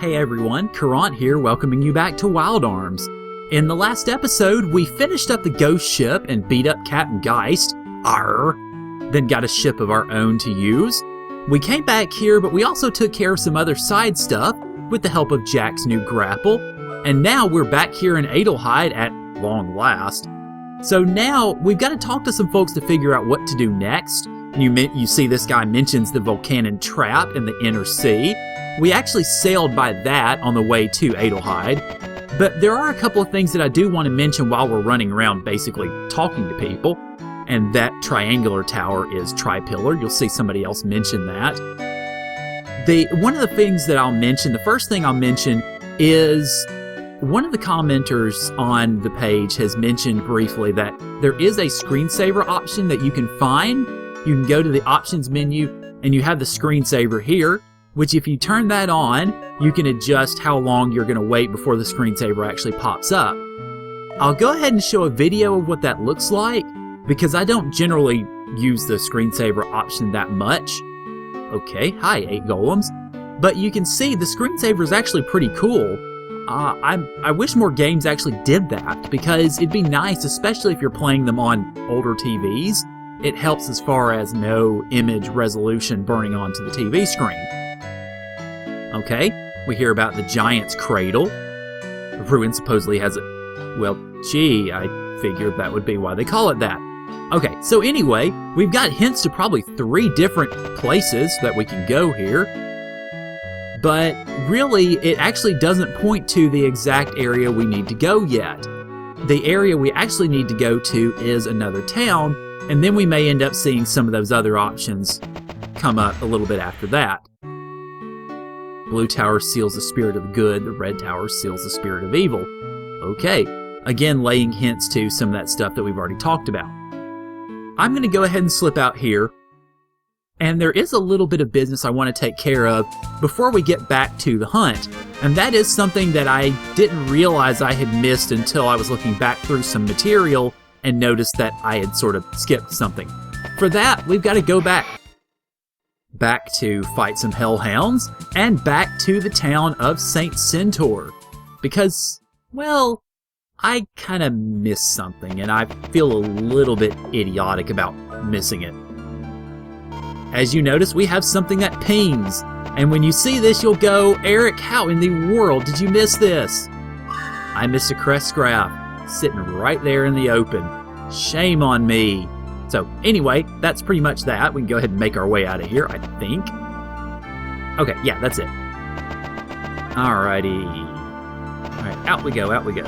Hey everyone, Caront here, welcoming you back to Wild Arms. In the last episode, we finished up the ghost ship and beat up Captain Geist, then got a ship of our own to use. We came back here, but we also took care of some other side stuff with the help of Jack's new grapple, and now we're back here in Adlehyde at long last. So now, we've got to talk to some folks to figure out what to do next. You see this guy mentions the Volcanon Trap in the Inner Sea. We actually sailed by that on the way to Adlehyde, but there are a couple of things that I do want to mention while we're running around basically talking to people, and that triangular tower is Tri-Pillar. You'll see somebody else mention that. One of the things that I'll mention, the first thing I'll mention is one of the commenters on the page has mentioned briefly that there is a screensaver option that you can find. You can go to the options menu and you have the screensaver here, which if you turn that on, you can adjust how long you're going to wait before the screensaver actually pops up. I'll go ahead and show a video of what that looks like, because I don't generally use the screensaver option that much. Okay, hi 8 golems. But you can see the screensaver is actually pretty cool. I wish more games actually did that, because it'd be nice, especially if you're playing them on older TVs. It helps as far as no image resolution burning onto the TV screen. Okay, we hear about the Giant's Cradle. Ruin supposedly has a... Well, gee, I figured that would be why they call it that. Okay, so anyway, we've got hints to probably 3 different places that we can go here. But really, it actually doesn't point to the exact area we need to go yet. The area we actually need to go to is another town, and then we may end up seeing some of those other options come up a little bit after that. Blue tower seals the spirit of good, the red tower seals the spirit of evil. Okay, again laying hints to some of that stuff that we've already talked about. I'm going to go ahead and slip out here, and there is a little bit of business I want to take care of before we get back to the hunt, and that is something that I didn't realize I had missed until I was looking back through some material and noticed that I had sort of skipped something. For that, we've got to go back to fight some hellhounds, and back to the town of St. Centaur. Because, well, I kind of missed something, and I feel a little bit idiotic about missing it. As you notice, we have something that pings, and when you see this, you'll go, Eric, how in the world did you miss this? I missed a crest graph, sitting right there in the open. Shame on me. So anyway, that's pretty much that. We can go ahead and make our way out of here, I think. Okay, yeah, that's it. Alrighty. Alright, out we go, out we go.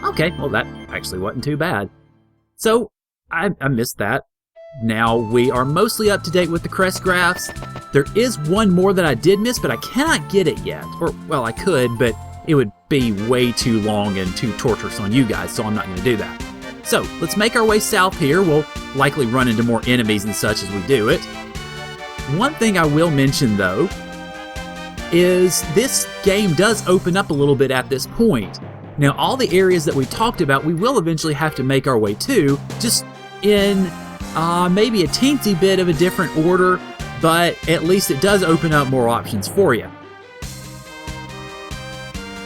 Okay, well that actually wasn't too bad. So, I missed that. Now we are mostly up to date with the crest graphs. There is one more that I did miss, but I cannot get it yet. Or, well, I could, but it would be way too long and too torturous on you guys, so I'm not going to do that. So, let's make our way south here. We'll likely run into more enemies and such as we do it. One thing I will mention, though, is this game does open up a little bit at this point. Now, all the areas that we've talked about, we will eventually have to make our way to, just in maybe a teensy bit of a different order, but at least it does open up more options for you.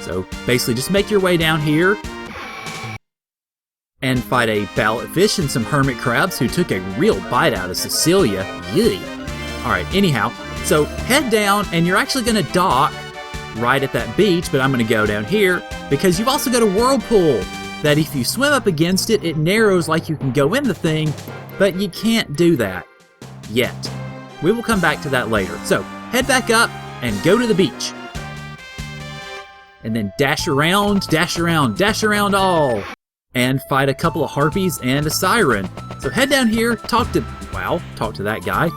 So, basically, just make your way down here and fight a ballot fish and some hermit crabs who took a real bite out of Cecilia. Yay! Alright, anyhow, so head down, and you're actually going to dock right at that beach, but I'm going to go down here, because you've also got a whirlpool that if you swim up against it, it narrows like you can go in the thing, but you can't do that yet. We will come back to that later. So, head back up and go to the beach. And then dash around, dash around, dash around all, and fight a couple of harpies and a siren. So head down here, talk to that guy.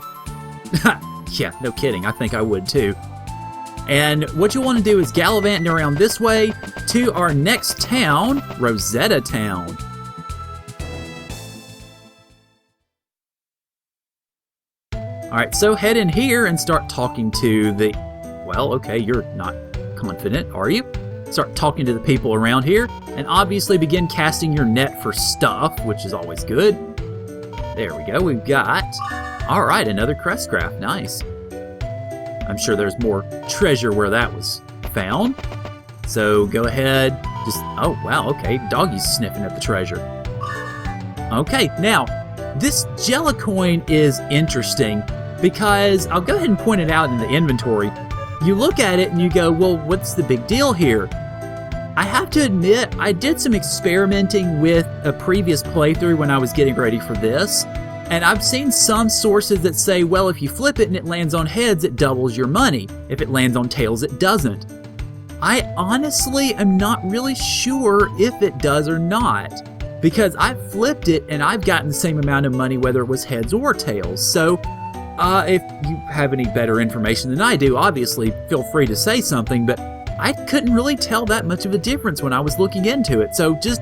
Yeah, no kidding, I think I would too. And what you'll want to do is gallivant around this way to our next town, Rosetta Town. Alright, so head in here and start talking to the... Well, okay, you're not confident, are you? Start talking to the people around here, and obviously begin casting your net for stuff, which is always good. There we go, we've got... Alright, another crest graph, nice. I'm sure there's more treasure where that was found. So go ahead, oh wow, okay, Doggy's sniffing at the treasure. Okay, now, this Jellicoin is interesting because I'll go ahead and point it out in the inventory. You look at it and you go, well, what's the big deal here? I have to admit, I did some experimenting with a previous playthrough when I was getting ready for this, and I've seen some sources that say, well, if you flip it and it lands on heads, it doubles your money. If it lands on tails, it doesn't. I honestly am not really sure if it does or not, because I've flipped it and I've gotten the same amount of money whether it was heads or tails. So if you have any better information than I do, obviously feel free to say something, but I couldn't really tell that much of a difference when I was looking into it. So just,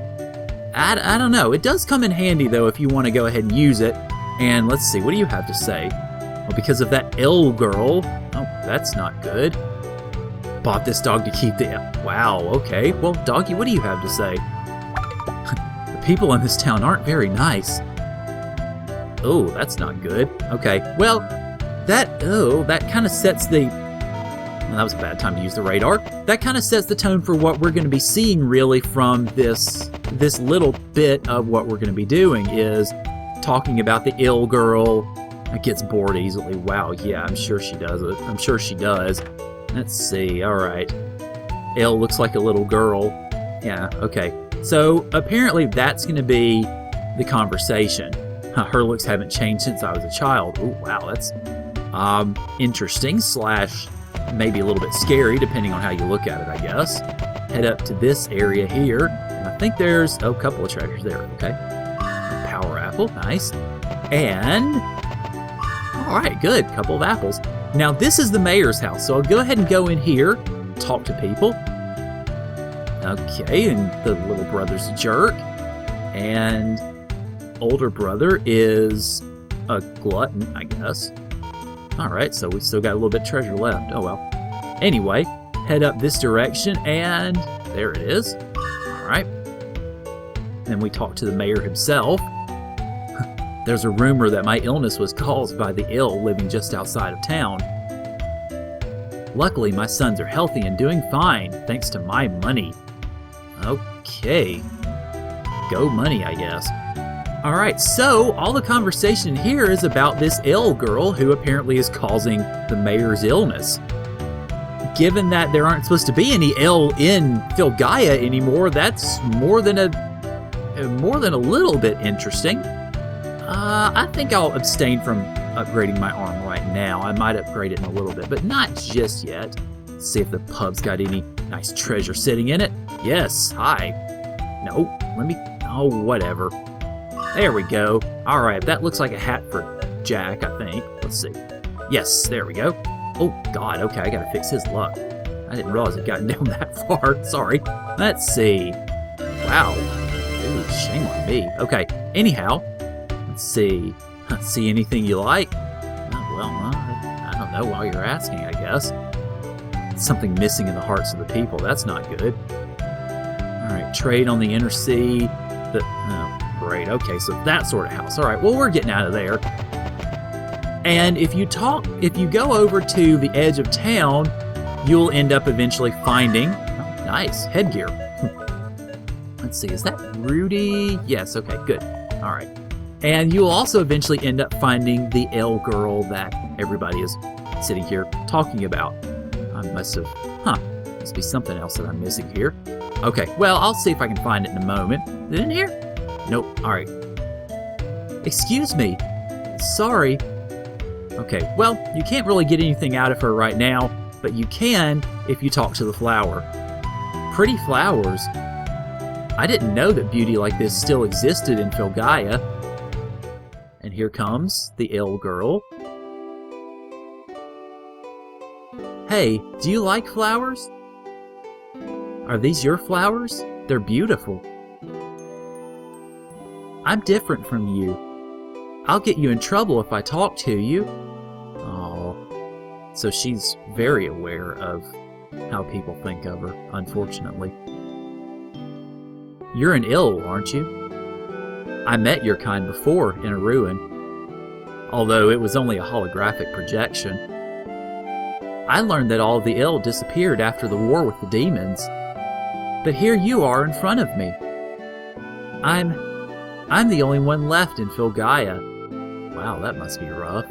I don't know. It does come in handy though if you want to go ahead and use it. And let's see, what do you have to say? Well, because of that L girl, oh, that's not good. Bought this dog to keep the... Wow, okay. Well, Doggy, what do you have to say? The people in this town aren't very nice. Oh, that's not good. Okay, well, that kind of sets the... Well, that was a bad time to use the radar. That kind of sets the tone for what we're going to be seeing, really, from this little bit of what we're going to be doing is talking about the ill girl. That gets bored easily. Wow, yeah, I'm sure she does it. I'm sure she does. Let's see, alright. Elle looks like a little girl. Yeah, okay. So, apparently that's going to be the conversation. Her looks haven't changed since I was a child. Oh, wow, that's interesting / maybe a little bit scary, depending on how you look at it, I guess. Head up to this area here. And I think there's, a couple of treasures there, okay. A power apple, nice. And, alright, good, couple of apples. Now, this is the mayor's house, so I'll go ahead and go in here, talk to people. Okay, and the little brother's a jerk. And older brother is a glutton, I guess. Alright, so we've still got a little bit of treasure left. Oh well. Anyway, head up this direction, and there it is. Alright. Then we talk to the mayor himself. There's a rumor that my illness was caused by the ill living just outside of town. Luckily, my sons are healthy and doing fine, thanks to my money. Okay. Go money, I guess. Alright, so all the conversation here is about this ill girl who apparently is causing the mayor's illness. Given that there aren't supposed to be any ill in Filgaia anymore, that's more than a little bit interesting. I think I'll abstain from upgrading my arm right now. I might upgrade it in a little bit, but not just yet. Let's see if the pub's got any nice treasure sitting in it. Yes, hi. No, whatever. There we go. Alright, that looks like a hat for Jack, I think. Let's see. Yes, there we go. Oh, God, okay, I gotta fix his luck. I didn't realize it got down that far. Sorry. Let's see. Wow. Ooh, shame on me. Okay, anyhow. Let's see. See anything you like? Oh, well, I don't know while you're asking, I guess. Something missing in the hearts of the people. That's not good. Alright, trade on the inner sea. Oh, great. Okay, so that sort of house. Alright, well, we're getting out of there. And if you go over to the edge of town, you'll end up eventually finding... Oh, nice. Headgear. Let's see, is that Rudy? Yes, okay, good. Alright. And you'll also eventually end up finding the L girl that everybody is sitting here talking about. I must be something else that I'm missing here. Okay, well, I'll see if I can find it in a moment. Is it in here? Nope, alright. Excuse me. Sorry. Okay, well, you can't really get anything out of her right now, but you can if you talk to the flower. Pretty flowers. I didn't know that beauty like this still existed in Filgaia. And here comes the ill girl. Hey, do you like flowers? Are these your flowers? They're beautiful. I'm different from you. I'll get you in trouble if I talk to you. Oh, so she's very aware of how people think of her, unfortunately. You're an ill, aren't you? I met your kind before in a ruin, although it was only a holographic projection. I learned that all the ill disappeared after the war with the demons. But here you are in front of me. I'm the only one left in Filgaia. Wow, that must be rough.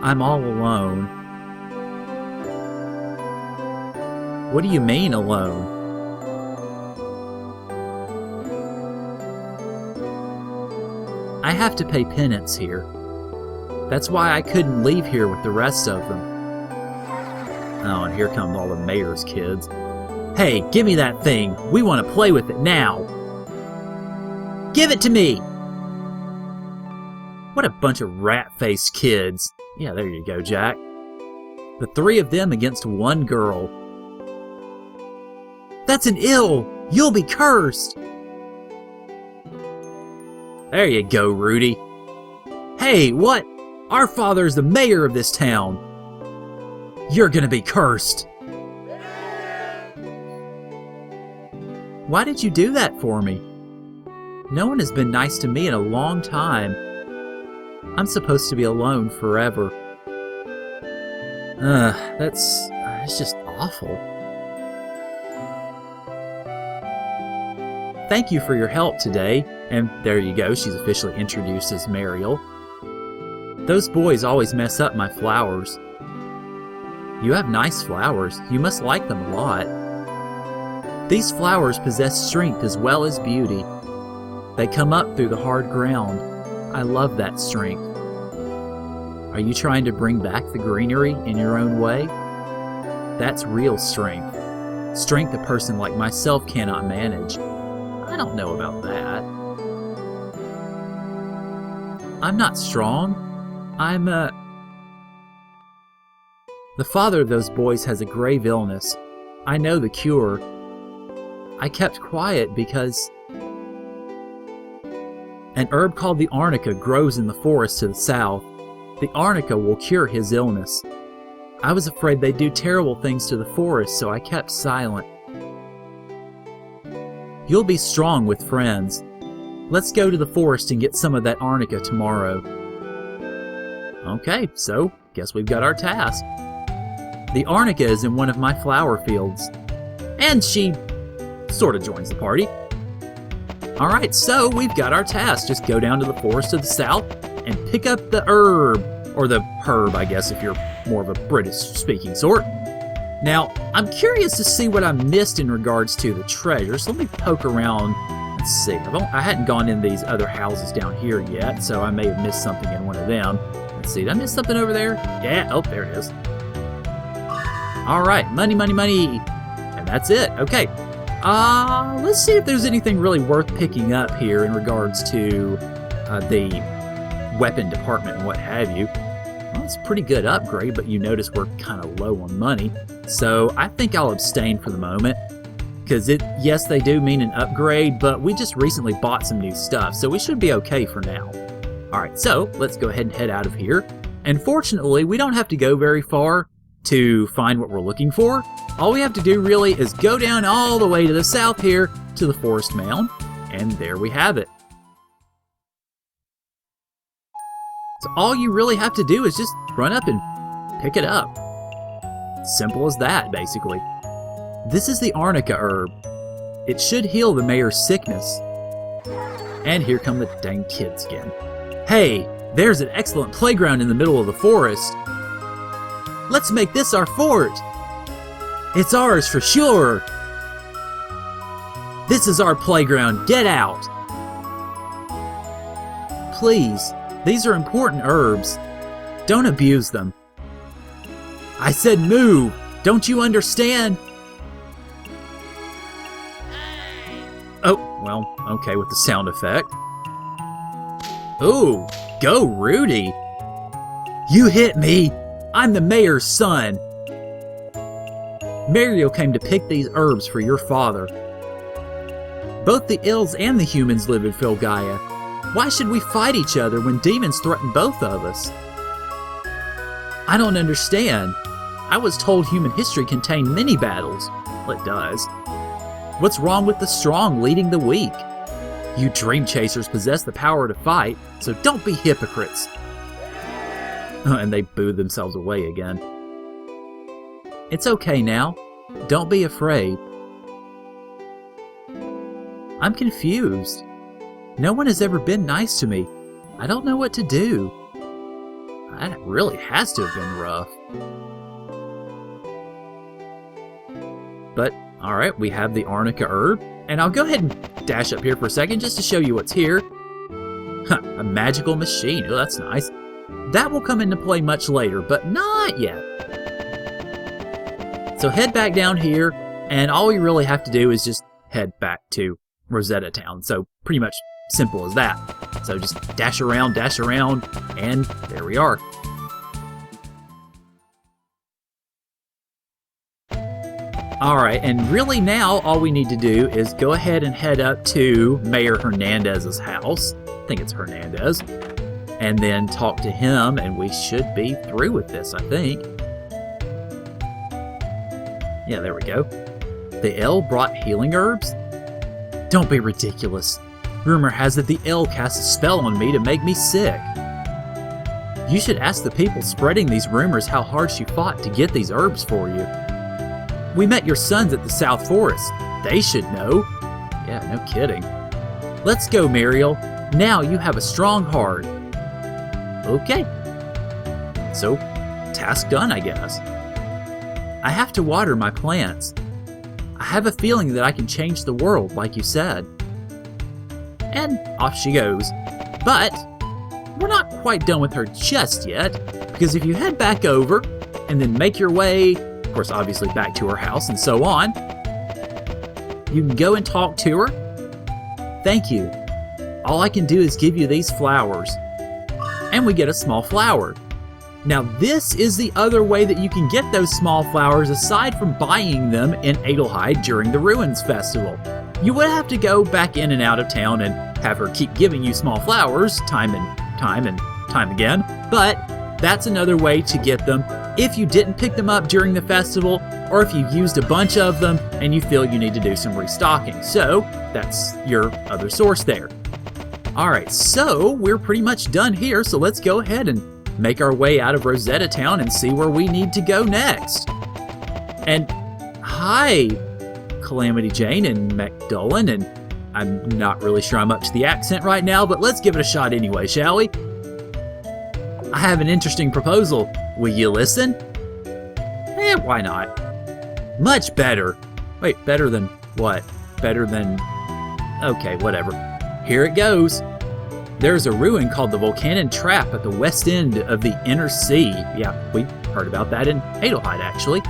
I'm all alone. What do you mean, alone? I have to pay penance here. That's why I couldn't leave here with the rest of them. Oh, and here come all the mayor's kids. Hey, give me that thing. We want to play with it now. Give it to me! What a bunch of rat-faced kids. Yeah, there you go, Jack. The three of them against one girl. That's an ill! You'll be cursed! There you go, Rudy. Hey, what? Our father's the mayor of this town. You're gonna be cursed. Why did you do that for me? No one has been nice to me in a long time. I'm supposed to be alone forever. It's just awful. Thank you for your help today. And there you go, she's officially introduced as Mariel. Those boys always mess up my flowers. You have nice flowers. You must like them a lot. These flowers possess strength as well as beauty. They come up through the hard ground. I love that strength. Are you trying to bring back the greenery in your own way? That's real strength. Strength a person like myself cannot manage. I don't know about that. I'm not strong. The father of those boys has a grave illness. I know the cure. I kept quiet because an herb called the Arnica grows in the forest to the south. The Arnica will cure his illness. I was afraid they'd do terrible things to the forest, so I kept silent. You'll be strong with friends. Let's go to the forest and get some of that Arnica tomorrow. Okay, so guess we've got our task. The Arnica is in one of my flower fields. And she sort of joins the party. Alright, so we've got our task. Just go down to the forest to the south and pick up the herb. Or the herb, I guess, if you're more of a British-speaking sort. Now, I'm curious to see what I missed in regards to the treasure, so let me poke around and see. I hadn't gone in these other houses down here yet, so I may have missed something in one of them. Let's see, did I miss something over there? Yeah, oh, there it is. Alright, money, money, money. And that's it, okay. Let's see if there's anything really worth picking up here in regards to the weapon department and what have you. Well, it's a pretty good upgrade, but you notice we're kind of low on money. So I think I'll abstain for the moment. Because yes, they do mean an upgrade, but we just recently bought some new stuff, so we should be okay for now. Alright, so let's go ahead and head out of here. And fortunately, we don't have to go very far to find what we're looking for. All we have to do really is go down all the way to the south here to the Forest Mound, and there we have it. So all you really have to do is just run up and pick it up. Simple as that, basically. This is the Arnica Herb. It should heal the mayor's sickness. And here come the dang kids again. Hey, there's an excellent playground in the middle of the forest. Let's make this our fort. It's ours for sure. This is our playground. Get out. Please. These are important herbs. Don't abuse them. I said move! Don't you understand? Oh, well, okay with the sound effect. Ooh, go Rudy! You hit me! I'm the mayor's son! Mario came to pick these herbs for your father. Both the ills and the humans live in Filgaia. Why should we fight each other when demons threaten both of us? I don't understand. I was told human history contained many battles. Well, it does. What's wrong with the strong leading the weak? You dream chasers possess the power to fight, so don't be hypocrites. And they booed themselves away again. It's okay now. Don't be afraid. I'm confused. No one has ever been nice to me. I don't know what to do. That really has to have been rough. But, alright, we have the Arnica Herb. And I'll go ahead and dash up here for a second just to show you what's here. Huh, a magical machine. Oh, that's nice. That will come into play much later, but not yet. So head back down here, and all we really have to do is just head back to Rosetta Town. So pretty much simple as that. So just dash around, and there we are. Alright, and really now all we need to do is go ahead and head up to Mayor Hernandez's house. I think it's Fernandez. And then talk to him, and we should be through with this, I think. Yeah, there we go. The L brought healing herbs? Don't be ridiculous. Rumor has it the L cast a spell on me to make me sick. You should ask the people spreading these rumors how hard she fought to get these herbs for you. We met your sons at the South Forest. They should know. Yeah, no kidding. Let's go, Muriel. Now you have a strong heart. Okay. So, task done, I guess. I have to water my plants. I have a feeling that I can change the world, like you said. And off she goes. But we're not quite done with her just yet, because if you head back over and then make your way, of course, obviously back to her house and so on, you can go and talk to her. Thank you. All I can do is give you these flowers. And we get a small flower. Now this is the other way that you can get those small flowers aside from buying them in Adlehyde during the Ruins Festival. You would have to go back in and out of town and have her keep giving you small flowers time and time again, but that's another way to get them if you didn't pick them up during the festival, or if you used a bunch of them and you feel you need to do some restocking. So that's your other source there. Alright, so we're pretty much done here, so let's go ahead and make our way out of Rosetta Town and see where we need to go next. And hi, Calamity Jane and McDullen, and I'm not really sure I'm up to the accent right now, but let's give it a shot anyway, shall we? I have an interesting proposal. Will you listen? Why not? Much better. Wait, better than what? Better than... Okay, whatever. Here it goes. There's a ruin called the Volcanon Trap at the west end of the Inner Sea. Yeah, we heard about that in Adlehyde, actually.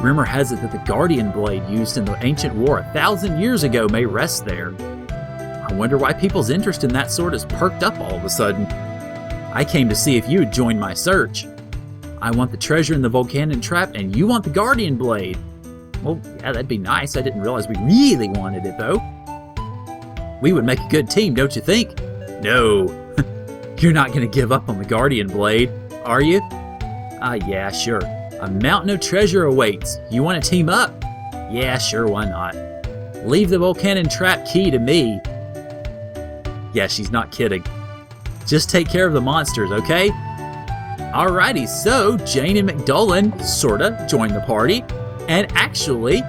Rumor has it that the Guardian Blade used in the ancient war 1,000 years ago may rest there. I wonder why people's interest in that sword has perked up all of a sudden. I came to see if you would join my search. I want the treasure in the Volcanon Trap, and you want the Guardian Blade. Well, yeah, that'd be nice. I didn't realize we really wanted it, though. We would make a good team, don't you think? No. You're not going to give up on the Guardian Blade, are you? Yeah, sure. A mountain of treasure awaits. You want to team up? Yeah, sure, why not? Leave the Volcanon Trap key to me. Yeah, she's not kidding. Just take care of the monsters, okay? Alrighty, so Jane and McDullen sorta joined the party, and actually,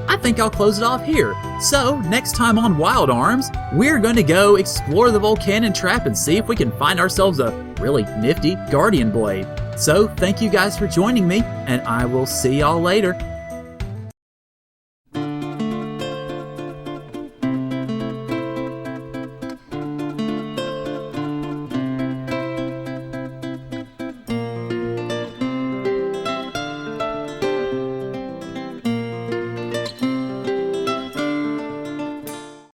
I think I'll close it off here. So, next time on Wild Arms, we're going to go explore the Volcanon Trap and see if we can find ourselves a really nifty Guardian Blade. So, thank you guys for joining me, and I will see y'all later.